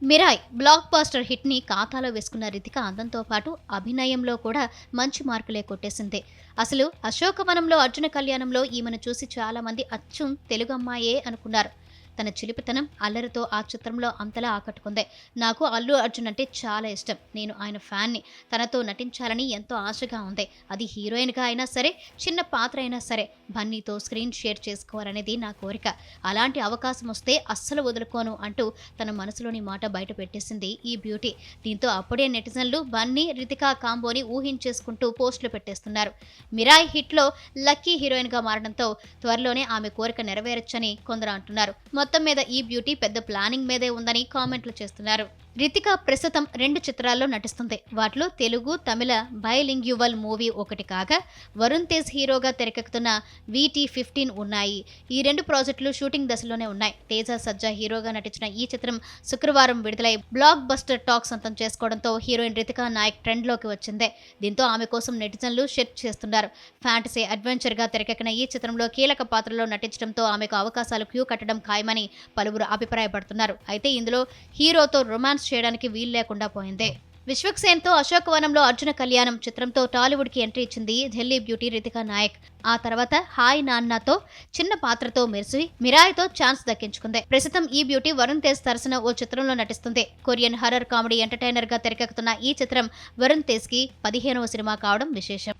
Mirai black buster hit ని ఖాతాలో వేసుకున్న రితిక అందంతో పాటు అభినయంలో కూడా మంచి మార్కులే కొట్టేసింది. అసలు అశోకవనంలో అర్జున కళ్యాణంలో ఈమెను చూసి చాలా మంది అచ్చం తెలుగు అమ్మాయే అనుకున్నారు. తన చిలిపితనం, అల్లరితో ఆ చిత్రంలో అంతలా ఆకట్టుకుంది. నాకు అల్లు అర్జున్ అంటే చాలా ఇష్టం. నేను ఆయన ఫ్యాన్ని. తనతో నటించాలని ఎంతో ఆశగా ఉంది. అది హీరోయిన్గా అయినా సరే, చిన్న పాత్ర అయినా సరే బన్నీతో స్క్రీన్ షేర్ చేసుకోవాలనేది నా కోరిక. అలాంటి అవకాశం వస్తే అస్సలు వదులుకోను అంటూ తన మనసులోని మాట బయట పెట్టేసింది ఈ బ్యూటీ. దీంతో అప్పుడే నెటిజన్లు బన్నీ, రితికా కాంబోని ఊహించేసుకుంటూ పోస్టులు పెట్టేస్తున్నారు. మిరాయ్ హిట్లో లక్కీ హీరోయిన్గా మారడంతో త్వరలోనే ఆమె కోరిక నెరవేరొచ్చని కొందరు అంటున్నారు. మొత్తం మీద ఈ బ్యూటీ పెద్ద ప్లానింగ్ మీదే ఉందని కామెంట్లు చేస్తున్నారు. రితిక ప్రస్తుతం 2 చిత్రాల్లో నటిస్తుంది. వాటిలో తెలుగు, తమిళ బైలింగ్యువల్ మూవీ ఒకటి కాగా, వరుణ్ తేజ్ హీరోగా తెరకెక్కుతున్న VT15 ఉన్నాయి. ఈ 2 ప్రాజెక్టులు షూటింగ్ దశలోనే ఉన్నాయి. తేజ సజ్జా హీరోగా నటించిన ఈ చిత్రం శుక్రవారం విడుదలై బ్లాక్ బస్టర్ టాక్ సొంతం చేసుకోవడంతో హీరోయిన్ రితికా నాయక్ ట్రెండ్లోకి వచ్చింది. దీంతో ఆమె కోసం నెటిజన్లు షెట్ చేస్తున్నారు. ఫ్యాంటసీ అడ్వెంచర్గా తెరకెక్కిన ఈ చిత్రంలో కీలక పాత్రలో నటించడంతో ఆమెకు అవకాశాలు క్యూ కట్టడం ఖాయమని పలువురు అభిప్రాయపడుతున్నారు. అయితే ఇందులో హీరోతో రొమాన్స్ చేయడానికి వీలు లేకుండా పోయింది. విశ్వక్సేన్తో అశోకవనంలో అర్జున కళ్యాణం చిత్రంతో టాలీవుడ్కి ఎంట్రీ ఇచ్చింది ఢిల్లీ బ్యూటీ రితికా నాయక్. ఆ తర్వాత హాయ్ నాన్నతో చిన్న పాత్రతో మెరిసి మిరాయ్తో ఛాన్స్ దక్కించుకుంది. ప్రస్తుతం ఈ బ్యూటీ వరుణ్ తేజ్ సరసన ఓ చిత్రంలో నటిస్తుంది. కొరియన్ హర్రర్ కామెడీ ఎంటర్టైనర్గా తెరకెక్కుతున్న ఈ చిత్రం వరుణ్ తేజ్కి 15వ సినిమా కావడం విశేషం.